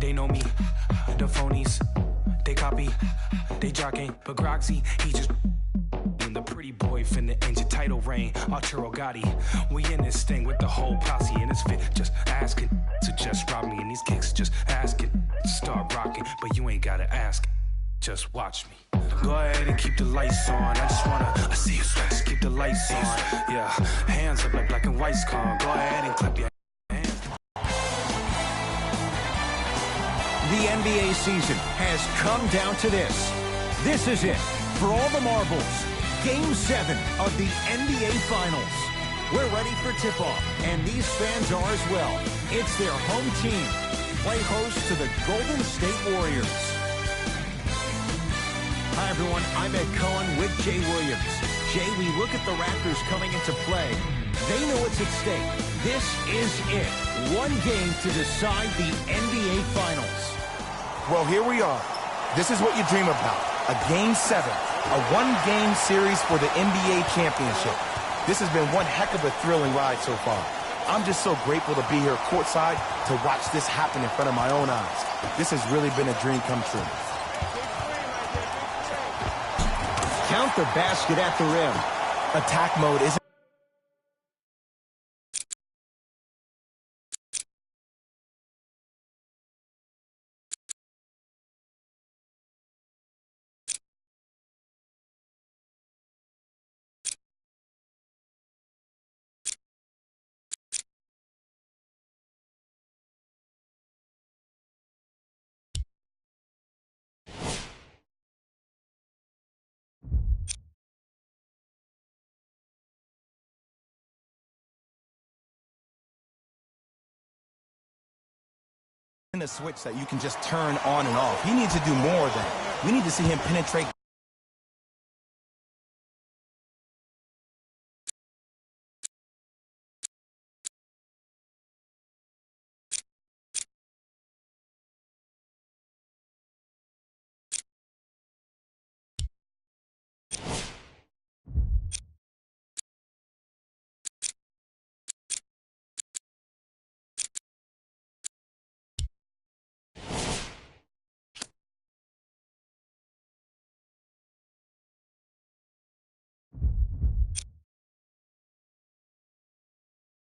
They know me, the phonies, they copy, they jocking, but Groxy, he just the pretty boy finna end your title reign. Arturo Gotti, we in this thing with the whole posse, and it's fit just asking to just rob me, and these kicks just asking to start rocking, but you ain't gotta ask, just watch me. Go ahead and keep the lights on. I just wanna see you sweat. Just keep the lights on. Yeah, hands up like black and white's calm. Go ahead and clap your hands. The NBA season has come down to this. This is it for all the marbles. Game 7 of the NBA Finals. We're ready for tip-off, and these fans are as well. It's their home team. Play host to the Golden State Warriors. Hi, everyone. I'm Ed Cohen with Jay Williams. Jay, we look at the Raptors coming into play. They know what's at stake. This is it. One game to decide the NBA Finals. Well, here we are. This is what you dream about. A Game 7. A one-game series for the NBA championship. This has been one heck of a thrilling ride so far. I'm just so grateful to be here courtside to watch this happen in front of my own eyes. This has really been a dream come true. Count the basket at the rim. Attack mode isn't a switch that you can just turn on and off. He needs to do more of that. We need to see him penetrate.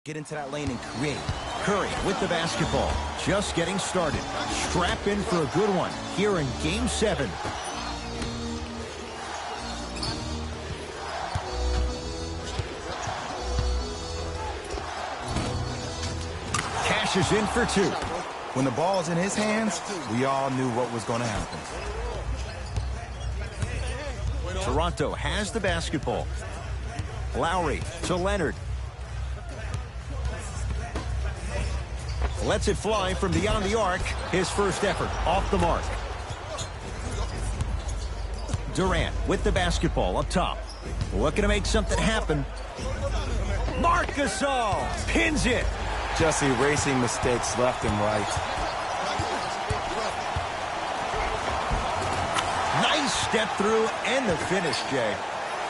Get into that lane and create. Curry with the basketball. Just getting started. Strap in for a good one here in Game 7. Cashes in for 2. When the ball's in his hands, we all knew what was going to happen. Toronto has the basketball. Lowry to Leonard. Lets it fly from beyond the arc. His first effort off the mark. Durant with the basketball up top. Looking to make something happen. Marc Gasol pins it. Just erasing mistakes left and right. Nice step through and the finish, Jay.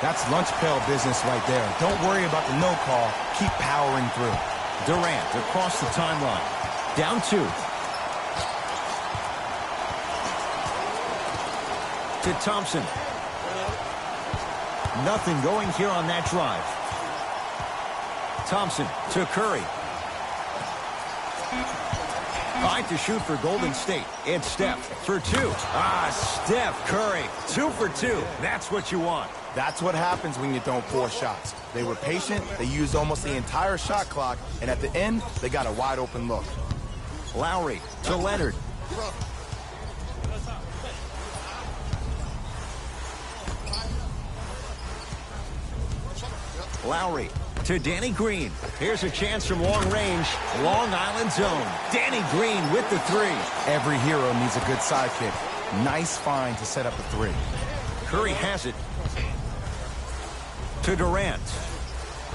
That's lunch pail business right there. Don't worry about the no call. Keep powering through. Durant across the timeline. Down 2. To Thompson. Nothing going here on that drive. Thompson to Curry. 5 to shoot for Golden State. It's Steph for 2. Steph Curry. 2 for 2. That's what you want. That's what happens when you don't force shots. They were patient, they used almost the entire shot clock, and at the end, they got a wide open look. Lowry to Leonard. Lowry to Danny Green. Here's a chance from long range. Long Island zone. Danny Green with the 3. Every hero needs a good sidekick. Nice find to set up a 3. Curry has it. To Durant.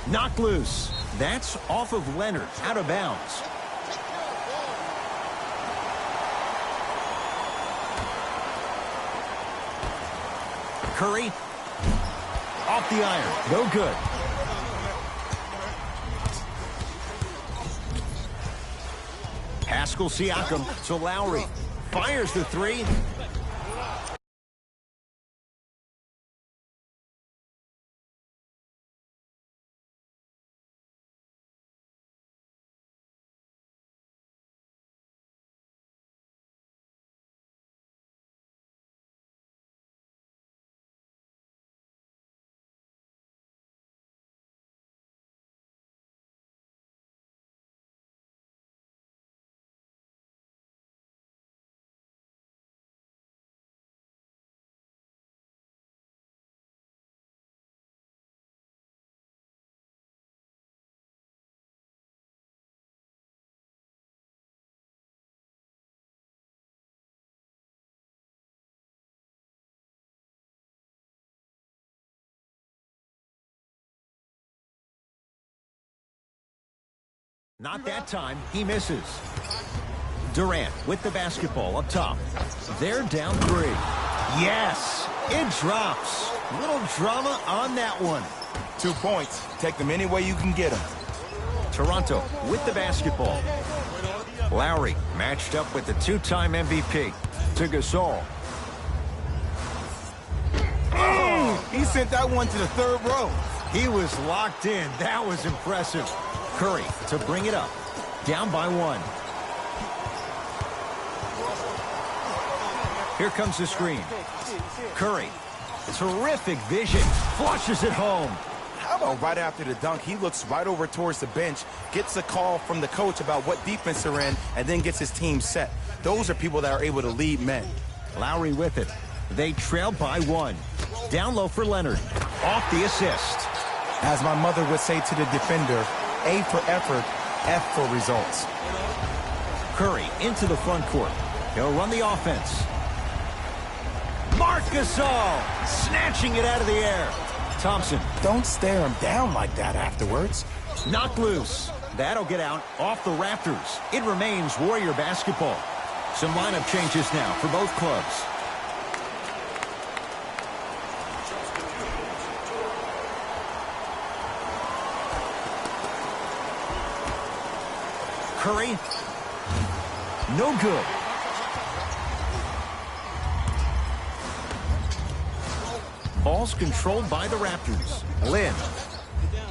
Knocked loose. That's off of Leonard. Out of bounds. Curry. Off the iron. No good. Pass Pascal Siakam to Lowry. Fires the three. Not that time. He misses. Durant with the basketball up top. They're down 3. Yes, it drops. Little drama on that one. 2 points. Take them any way you can get them. Toronto with the basketball. Lowry matched up with the 2-time MVP. To Gasol. Oh, he sent that one to the 3rd row. He was locked in. That was impressive. Curry to bring it up. Down by 1. Here comes the screen. Curry. Terrific vision. Flushes it home. How about right after the dunk, he looks right over towards the bench, gets a call from the coach about what defense they're in, and then gets his team set. Those are people that are able to lead men. Lowry with it. They trail by 1. Down low for Leonard. Off the assist. As my mother would say to the defender, A for effort, F for results. Curry into the front court. He'll run the offense. Marc Gasol snatching it out of the air. Thompson. Don't stare him down like that afterwards. Knocked loose. That'll get out off the Raptors. It remains Warrior basketball. Some lineup changes now for both clubs. Curry. No good. Ball's controlled by the Raptors. Lin.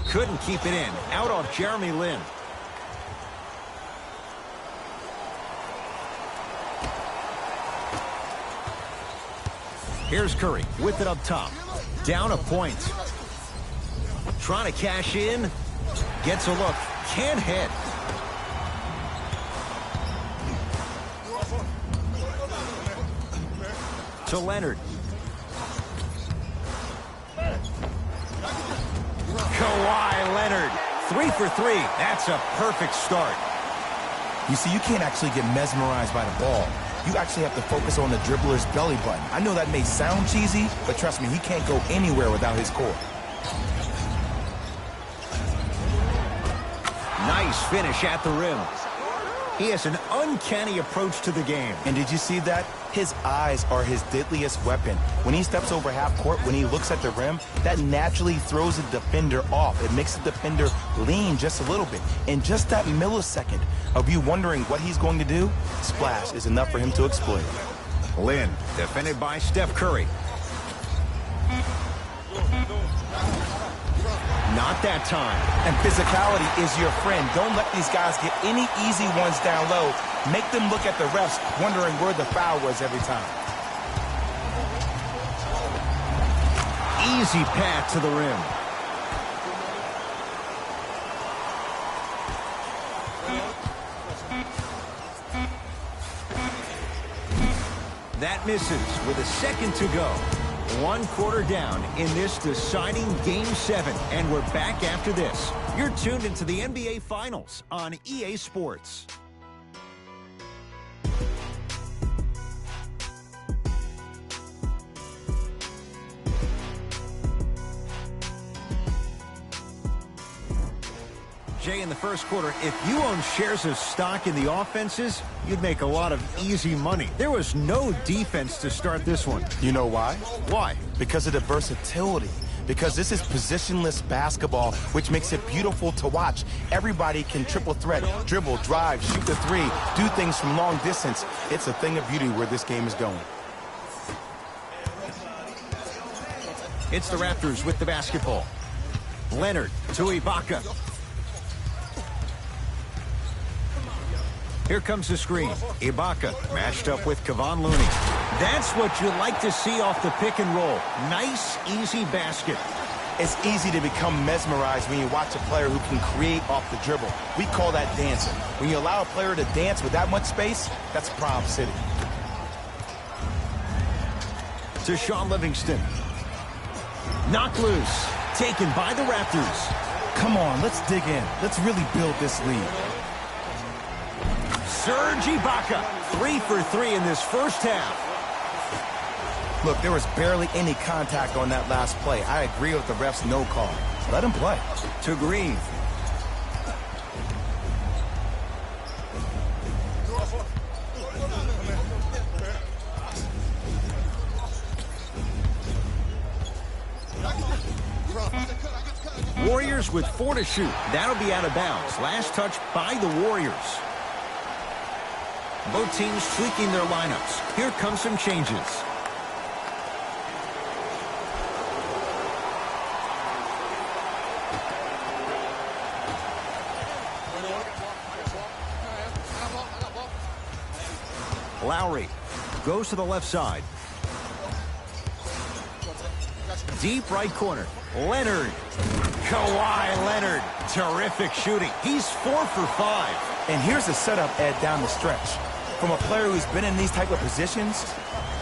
Couldn't keep it in. Out off Jeremy Lin. Here's Curry with it up top. Down a point. Trying to cash in. Gets a look. Can't hit. To Leonard. Kawhi Leonard. 3 for 3. That's a perfect start. You see, you can't actually get mesmerized by the ball. You actually have to focus on the dribbler's belly button. I know that may sound cheesy, but trust me, he can't go anywhere without his core. Nice finish at the rim. He has an uncanny approach to the game. And did you see that? His eyes are his deadliest weapon. When he steps over half court, when he looks at the rim, that naturally throws the defender off. It makes the defender lean just a little bit. In just that millisecond of you wondering what he's going to do, splash is enough for him to exploit. Lin, defended by Steph Curry. Not that time. And physicality is your friend. Don't let these guys get any easy ones down low. Make them look at the refs, wondering where the foul was every time. Easy path to the rim. That misses with a second to go. 1 quarter down in this deciding Game 7, and we're back after this. You're tuned into the NBA Finals on EA Sports. Jay, in the first quarter, if you own shares of stock in the offenses, you'd make a lot of easy money. There was no defense to start this one. You know why? Why? Because of the versatility. because this is positionless basketball, which makes it beautiful to watch. Everybody can triple threat, dribble, drive, shoot the three, do things from long distance. It's a thing of beauty where this game is going. It's the Raptors with the basketball. Leonard to Ibaka. Here comes the screen. Ibaka matched up with Kevon Looney. That's what you like to see off the pick and roll. Nice, easy basket. It's easy to become mesmerized when you watch a player who can create off the dribble. We call that dancing. When you allow a player to dance with that much space, that's Prom City. To Sean Livingston. Knocked loose. Taken by the Raptors. Come on, let's dig in. Let's really build this lead. Serge Ibaka, 3 for 3 in this first half. Look, there was barely any contact on that last play. I agree with the ref's no call. Let him play. To Green. Warriors with 4 to shoot. That'll be out of bounds. Last touch by the Warriors. Both teams tweaking their lineups. Here come some changes. Lowry goes to the left side. Deep right corner. Leonard. Kawhi Leonard. Terrific shooting. He's 4 for 5. And here's the setup, Ed, down the stretch. From a player who's been in these type of positions,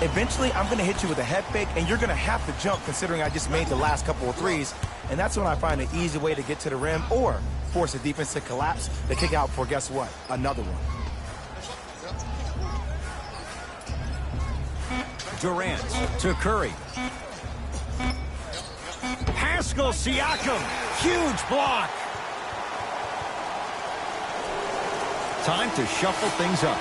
eventually I'm going to hit you with a head fake, and you're going to have to jump considering I just made the last couple of threes. And that's when I find an easy way to get to the rim or force the defense to collapse to kick out for, guess what, another one. Durant to Curry. Pascal Siakam. Huge block. Time to shuffle things up.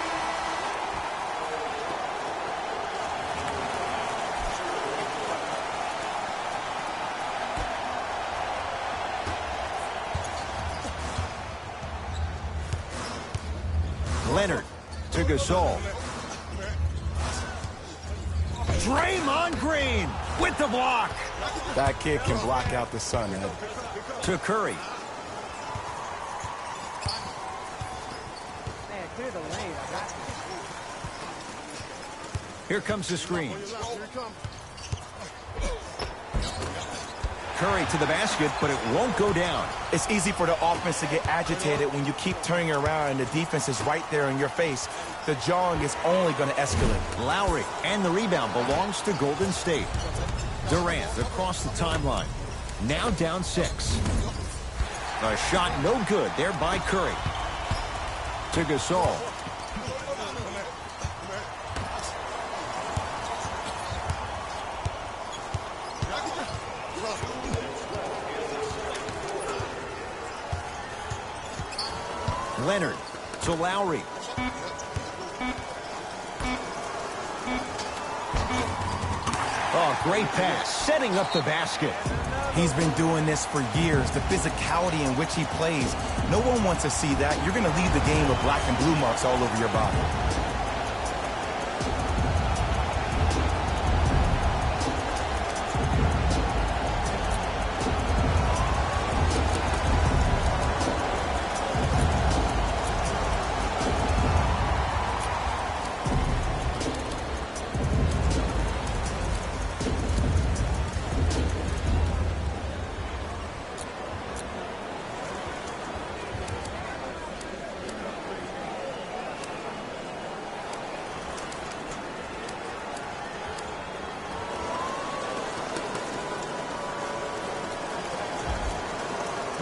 Leonard to Gasol. Draymond Green with the block. That kid can block out the sun, Ed. To Curry. Here comes the screen. Curry to the basket, but it won't go down. It's easy for the offense to get agitated when you keep turning around and the defense is right there in your face. The jawing is only going to escalate. Lowry, and the rebound belongs to Golden State. Durant across the timeline. Now down 6. A shot no good there by Curry. To Gasol. Leonard to Lowry. Oh, great pass, setting up the basket. He's been doing this for years, the physicality in which he plays. No one wants to see that. You're going to leave the game with black and blue marks all over your body.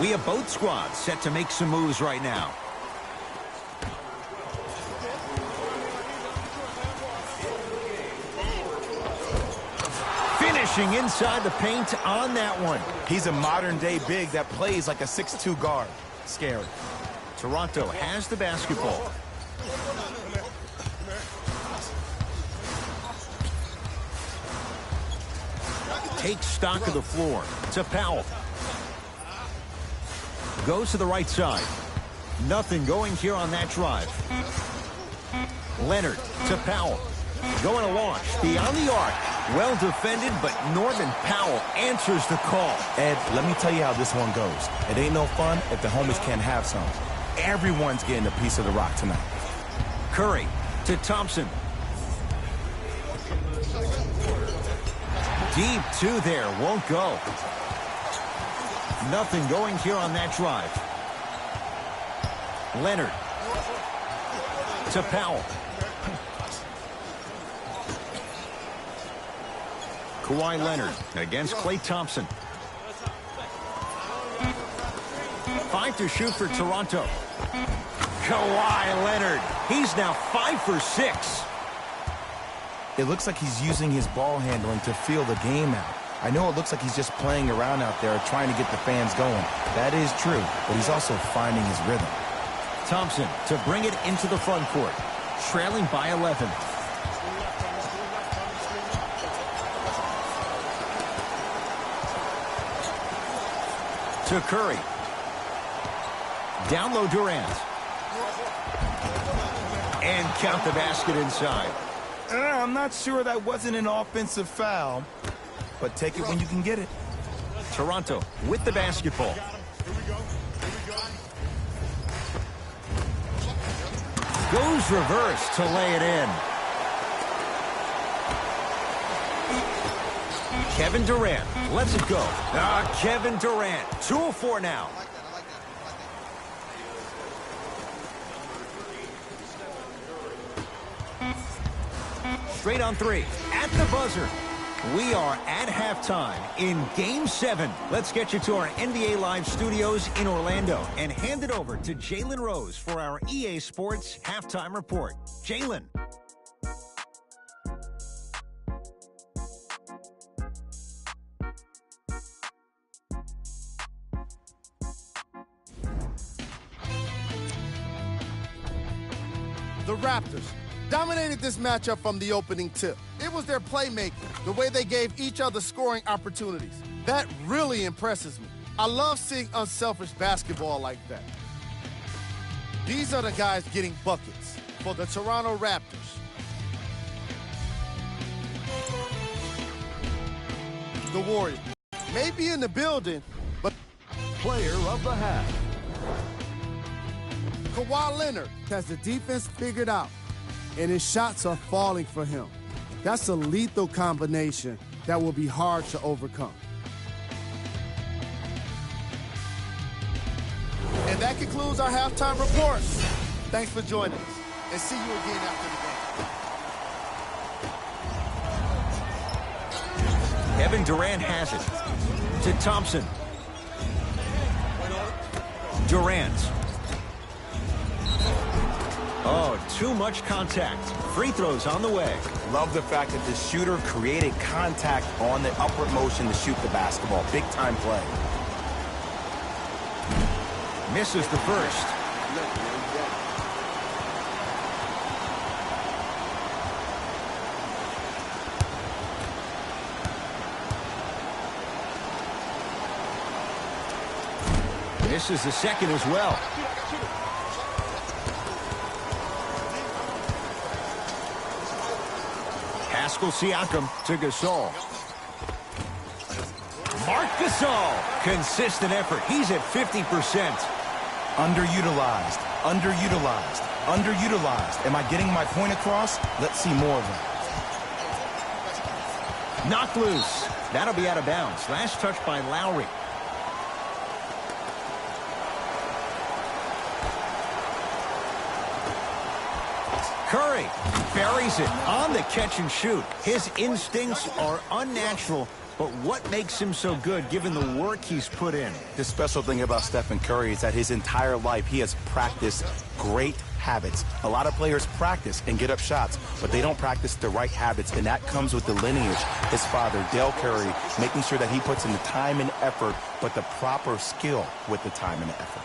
We have both squads set to make some moves right now. Finishing inside the paint on that one. He's a modern-day big that plays like a 6'2 guard. Scary. Toronto has the basketball. takes stock of the floor. To Powell. Goes to the right side. Nothing going here on that drive. Leonard to Powell. Going to launch beyond the arc. Well defended, but Norman Powell answers the call. Ed, let me tell you how this one goes. It ain't no fun if the homies can't have some. Everyone's getting a piece of the rock tonight. Curry to Thompson. Deep two there, won't go. Nothing going here on that drive. Leonard to Powell. Kawhi Leonard against Klay Thompson. 5 to shoot for Toronto. Kawhi Leonard. He's now 5 for 6. It looks like he's using his ball handling to feel the game out. I know it looks like he's just playing around out there trying to get the fans going. That is true, but he's also finding his rhythm. Thompson to bring it into the front court. Trailing by 11. To Curry. Down low Durant. And count the basket inside. I'm not sure that wasn't an offensive foul, but take it when you can get it. Toronto with the basketball. Goes reverse to lay it in. Kevin Durant lets it go. Kevin Durant, 2 of 4 now. Straight on 3 at the buzzer. We are at halftime in Game 7. Let's get you to our NBA Live studios in Orlando and hand it over to Jalen Rose for our EA Sports Halftime Report. Jalen. The Raptors dominated this matchup from the opening tip. It was their playmaking, the way they gave each other scoring opportunities. That really impresses me. I love seeing unselfish basketball like that. These are the guys getting buckets for the Toronto Raptors. The Warriors may be in the building, but Player of the half. Kawhi Leonard has the defense figured out, and his shots are falling for him. That's a lethal combination that will be hard to overcome. And that concludes our halftime report. Thanks for joining us, and see you again after the game. Kevin Durant has it. To Thompson. Durant. Oh, too much contact. Free throws on the way. Love the fact that the shooter created contact on the upward motion to shoot the basketball. Big time play. Misses the first. Misses the second as well. Pascal Siakam to Gasol. Marc Gasol. Consistent effort. He's at 50%. Underutilized, underutilized, underutilized. Am I getting my point across? Let's see more of that. Knocked loose. That'll be out of bounds. Last touch by Lowry. Curry buries it on the catch and shoot. His instincts are unnatural, but what makes him so good given the work he's put in? The special thing about Stephen Curry is that his entire life he has practiced great habits. A lot of players practice and get up shots, but they don't practice the right habits, and that comes with the lineage. His father, Dale Curry, making sure that he puts in the time and effort, but the proper skill with the time and the effort.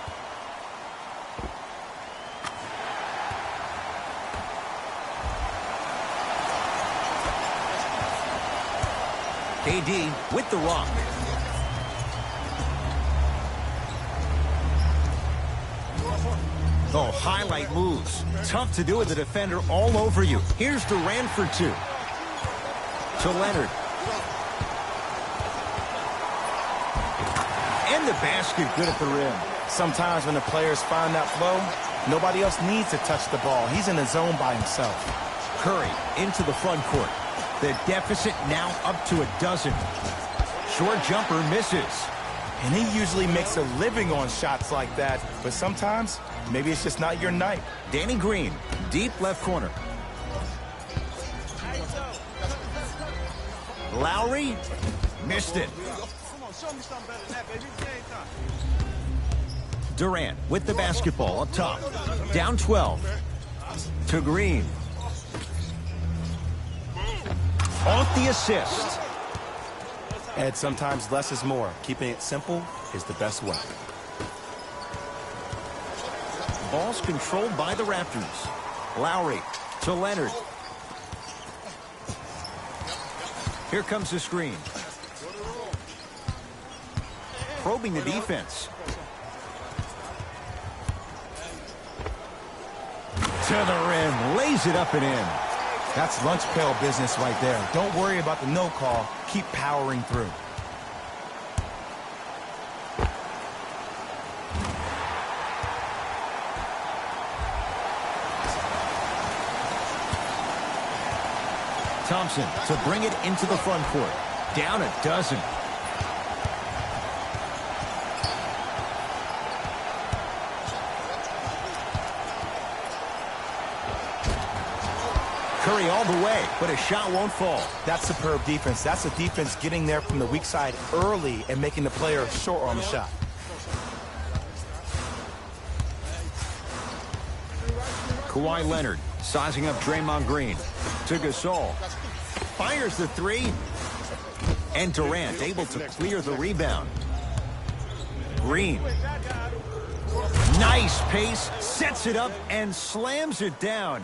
KD with the rock. Oh, highlight moves. Tough to do with the defender all over you. Here's Durant for two. To Leonard. And the basket good at the rim. Sometimes when the players find that flow, nobody else needs to touch the ball. He's in the zone by himself. Curry into the front court. The deficit now up to a dozen. Short jumper misses. And he usually makes a living on shots like that, but sometimes maybe it's just not your night. Danny Green, deep left corner. Lowry missed it. Durant with the basketball up top. Down 12. To Green. Off the assist. And sometimes less is more. Keeping it simple is the best way. Ball's controlled by the Raptors. Lowry to Leonard. Here comes the screen. Probing the defense. To the rim. Lays it up and in. That's lunch pail business right there. Don't worry about the no call. Keep powering through. Thompson to bring it into the front court. Down a dozen. Curry all the way, but a shot won't fall. That's superb defense. That's a defense getting there from the weak side early and making the player short on the shot. Kawhi Leonard sizing up Draymond Green. To Gasol. Fires the three. And Durant able to clear the rebound. Green. Nice pace. Sets it up and slams it down.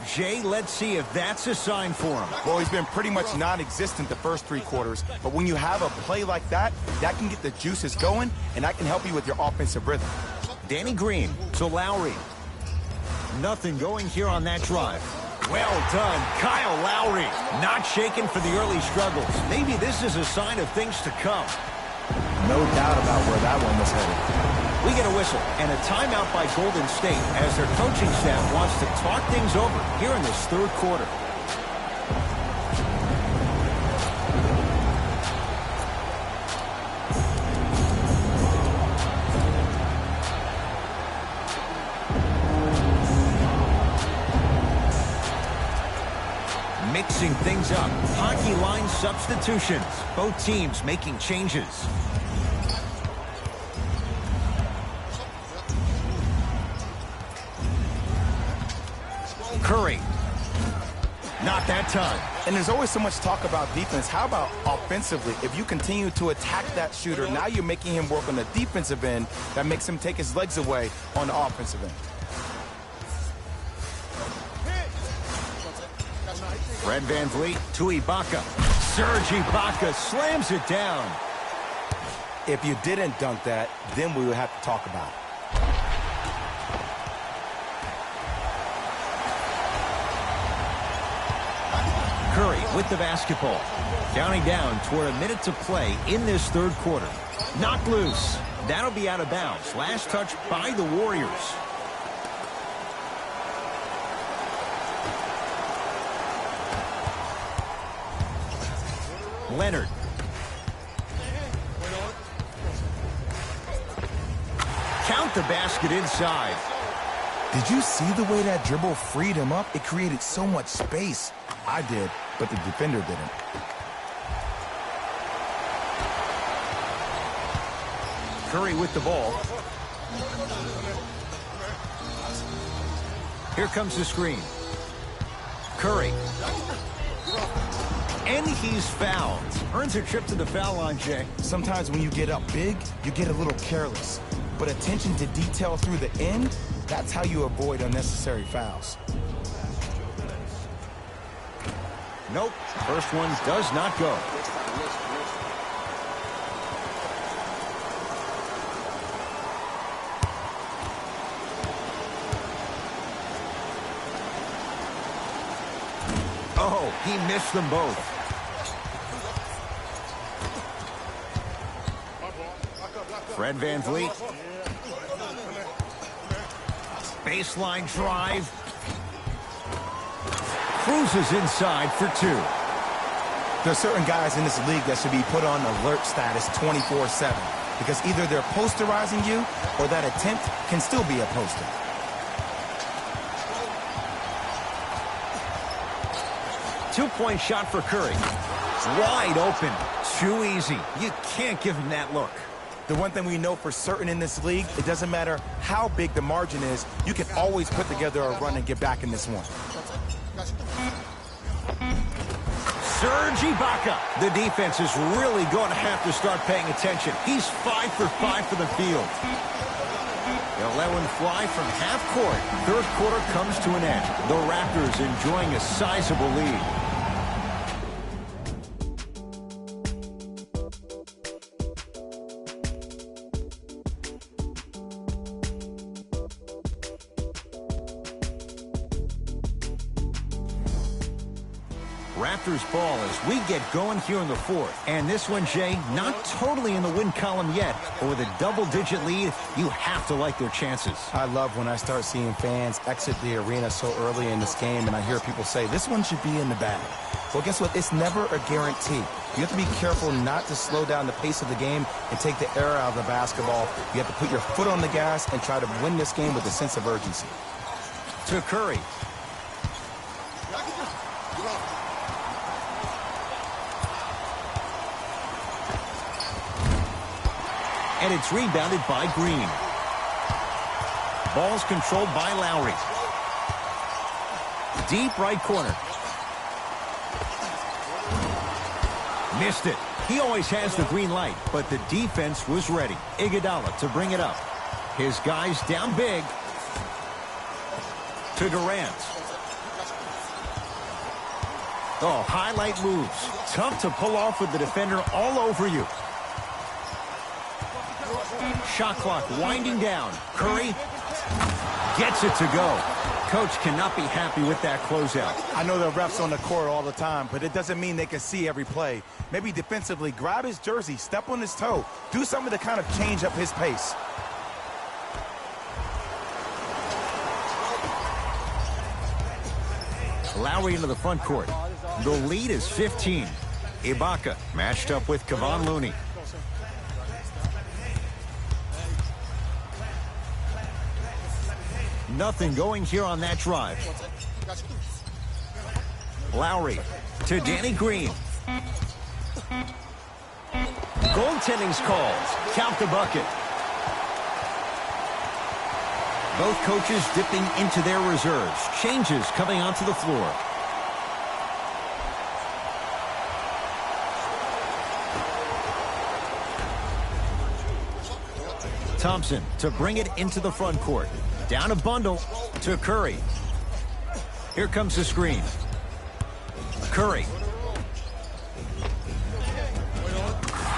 Jay, let's see if that's a sign for him. Well, he's been pretty much non-existent the first three quarters, but when you have a play like that, that can get the juices going, and that can help you with your offensive rhythm. Danny Green to Lowry. Nothing going here on that drive. Well done, Kyle Lowry. Not shaken for the early struggles. Maybe this is a sign of things to come. No doubt about where that one was headed. We get a whistle and a timeout by Golden State as their coaching staff wants to talk things over here in this third quarter. Mixing things up. Hockey line substitutions. Both teams making changes. Curry. Not that time. And there's always so much talk about defense. How about offensively? If you continue to attack that shooter, now you're making him work on the defensive end. That makes him take his legs away on the offensive end. Fred VanVleet to Ibaka. Serge Ibaka slams it down. If you didn't dunk that, then we would have to talk about it. Curry with the basketball. Counting down toward a minute to play in this third quarter. Knocked loose. That'll be out of bounds. Last touch by the Warriors. Leonard. Count the basket inside. Did you see the way that dribble freed him up? It created so much space. I did, but the defender didn't. Curry with the ball. Here comes the screen. Curry. And he's fouled. Earns a trip to the foul line, Jay. Sometimes when you get up big, you get a little careless. But attention to detail through the end, that's how you avoid unnecessary fouls. Nope, first one does not go. Oh, he missed them both. Fred VanVleet. Baseline drive. Cruises inside for two. There are certain guys in this league that should be put on alert status 24/7 because either they're posterizing you or that attempt can still be a poster. Two-point shot for Curry. Wide open. Too easy. You can't give him that look. The one thing we know for certain in this league, it doesn't matter how big the margin is, you can always put together a run and get back in this one. Serge Ibaka. The defense is really going to have to start paying attention. He's 5 for 5 for the field. They'll let one fly from half court. Third quarter comes to an end. The Raptors enjoying a sizable lead. Raptors ball as we get going here in the fourth. And this one, Jay, not totally in the win column yet, but with a double-digit lead, you have to like their chances. I love when I start seeing fans exit the arena so early in this game, and I hear people say, this one should be in the bag. Well, guess what? It's never a guarantee. You have to be careful not to slow down the pace of the game and take the air out of the basketball. You have to put your foot on the gas and try to win this game with a sense of urgency. To Curry. And it's rebounded by Green. Ball's controlled by Lowry. Deep right corner. Missed it. He always has the green light, but the defense was ready. Iguodala to bring it up. His guys down big. To Durant. Oh, highlight moves. Tough to pull off with the defender all over you. Shot clock winding down. Curry gets it to go. Coach cannot be happy with that closeout. I know the refs on the court all the time, but it doesn't mean they can see every play. Maybe defensively, grab his jersey, step on his toe, do something to kind of change up his pace. Lowry into the front court. The lead is 15. Ibaka matched up with Kevon Looney. Nothing going here on that drive. Lowry to Danny Green. Goaltending's called. Count the bucket. Both coaches dipping into their reserves. Changes coming onto the floor. Thompson to bring it into the front court. Down a bundle to Curry. Here comes the screen. Curry.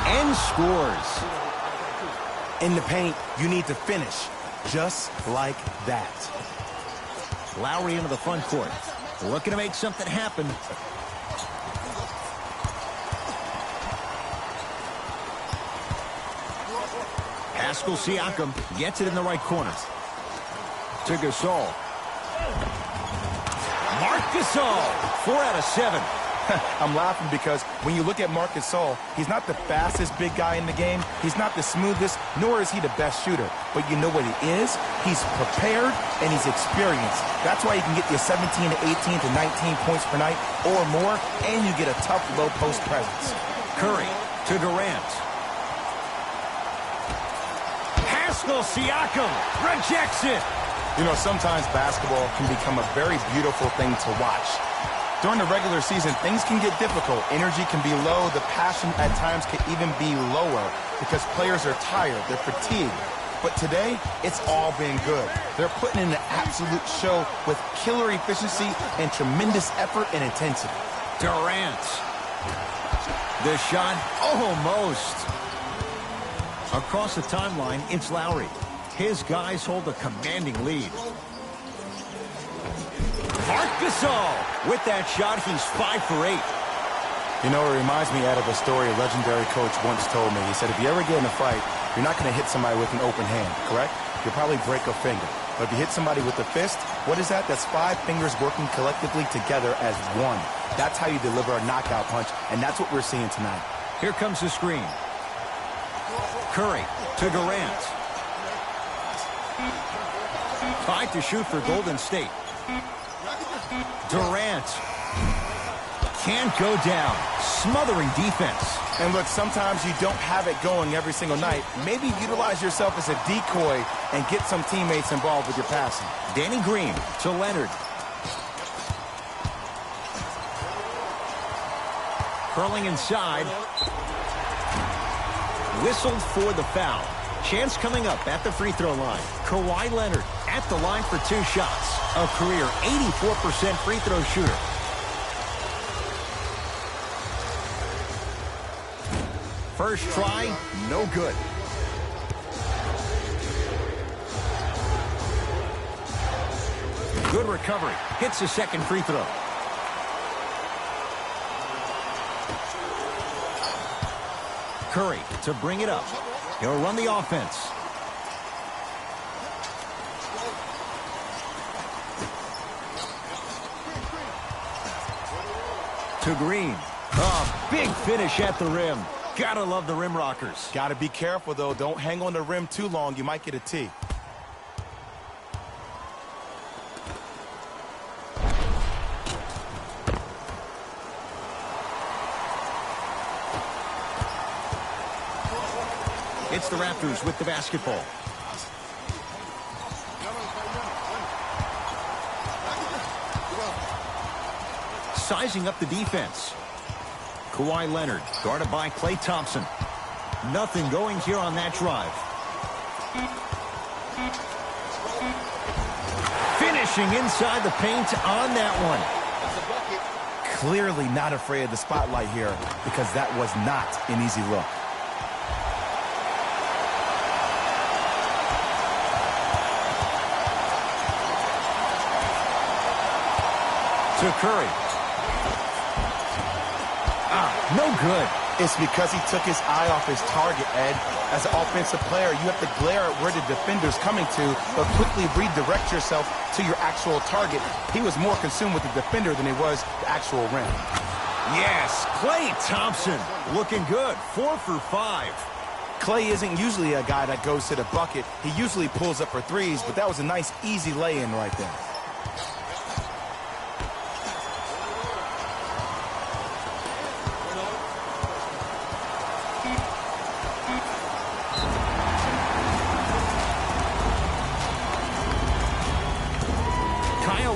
And scores. In the paint, you need to finish just like that. Lowry into the front court. Looking to make something happen. Pascal Siakam gets it in the right corner. To Gasol. Marc Gasol, 4 out of 7. I'm laughing because when you look at Marc Gasol, he's not the fastest big guy in the game. He's not the smoothest, nor is he the best shooter. But you know what he is? He's prepared and he's experienced. That's why he can get you 17 to 18 to 19 points per night or more, and you get a tough low post presence. Curry to Durant. Pascal Siakam rejects it. You know, sometimes basketball can become a very beautiful thing to watch. During the regular season, things can get difficult. Energy can be low. The passion at times can even be lower because players are tired. They're fatigued. But today, it's all been good. They're putting in an absolute show with killer efficiency and tremendous effort and intensity. Durant. The shot almost. Across the timeline, it's Lowry. His guys hold a commanding lead. Marc Gasol. With that shot, he's 5 for 8. You know, it reminds me out of a story a legendary coach once told me. He said, if you ever get in a fight, you're not going to hit somebody with an open hand, correct? You'll probably break a finger. But if you hit somebody with a fist, what is that? That's 5 fingers working collectively together as one. That's how you deliver a knockout punch, and that's what we're seeing tonight. Here comes the screen. Curry to Durant. 5 to shoot for Golden State. Durant can't go down. Smothering defense. And look, sometimes you don't have it going every single night. Maybe utilize yourself as a decoy and get some teammates involved with your passing. Danny Green to Leonard. Curling inside. Whistled for the foul. Chance coming up at the free throw line. Kawhi Leonard at the line for 2 shots. A career 84% free throw shooter. First try, no good. Good recovery. Hits the second free throw. Curry to bring it up. He'll run the offense. To Green. A big finish at the rim. Gotta love the rim rockers. Gotta be careful, though. Don't hang on the rim too long. You might get a tee. It's the Raptors with the basketball. Sizing up the defense. Kawhi Leonard, guarded by Klay Thompson. Nothing going here on that drive. Finishing inside the paint on that one. Clearly not afraid of the spotlight here because that was not an easy look. To Curry. No good. It's because he took his eye off his target, Ed. As an offensive player, you have to glare at where the defender's coming to, but quickly redirect yourself to your actual target. He was more consumed with the defender than he was the actual rim. Yes, Klay Thompson looking good. 4 for 5. Klay isn't usually a guy that goes to the bucket. He usually pulls up for threes, but that was a nice, easy lay-in right there.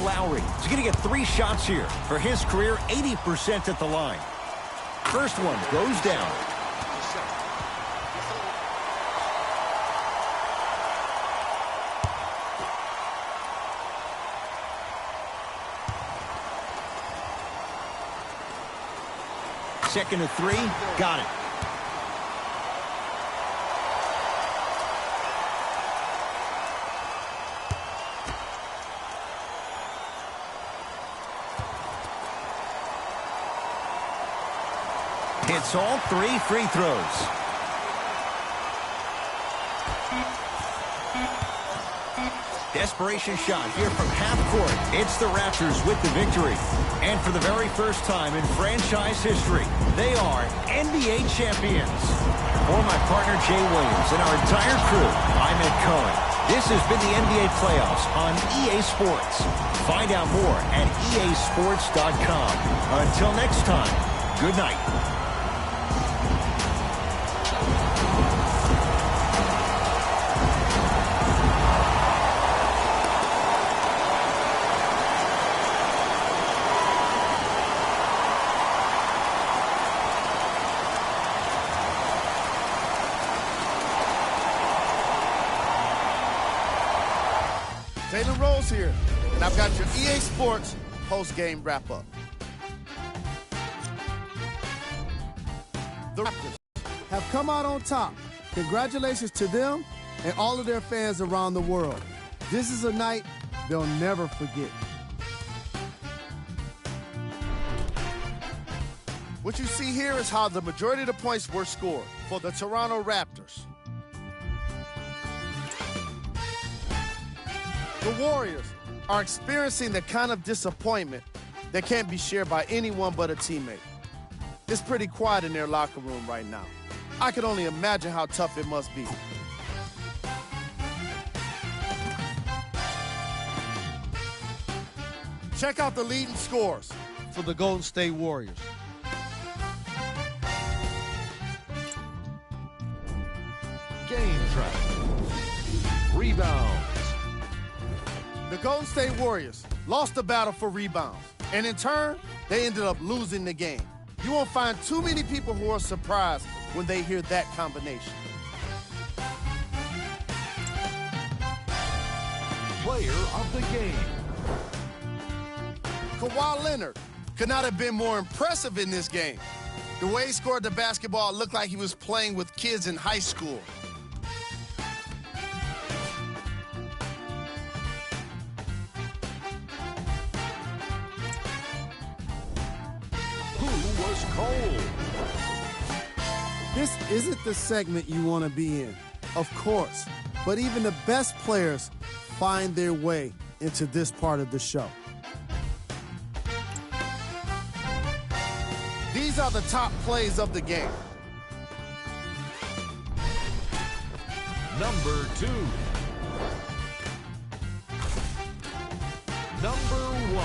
Lowry is going to get 3 shots here for his career, 80% at the line. First one goes down. Second and 3, got it. Hits all 3 free throws. Desperation shot here from half court. It's the Raptors with the victory. And for the very first time in franchise history, they are NBA champions. For my partner Jay Williams and our entire crew, I'm Ed Cohen. This has been the NBA playoffs on EA Sports. Find out more at easports.com. Until next time, good night. Taylor Rose here, and I've got your EA Sports post-game wrap-up. The Raptors have come out on top. Congratulations to them and all of their fans around the world. This is a night they'll never forget. What you see here is how the majority of the points were scored for the Toronto Raptors. The Warriors are experiencing the kind of disappointment that can't be shared by anyone but a teammate. It's pretty quiet in their locker room right now. I can only imagine how tough it must be. Check out the leading scorers for the Golden State Warriors. Game traffic. Rebounds. The Golden State Warriors lost the battle for rebounds, and in turn, they ended up losing the game. You won't find too many people who are surprised when they hear that combination. Player of the game. Kawhi Leonard could not have been more impressive in this game. The way he scored the basketball looked like he was playing with kids in high school. Who was cold? This isn't the segment you want to be in, of course, but even the best players find their way into this part of the show. These are the top plays of the game. Number 2. Number 1.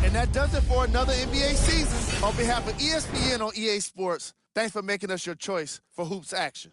And that does it for another NBA season. On behalf of ESPN on EA Sports, thanks for making us your choice for hoops action.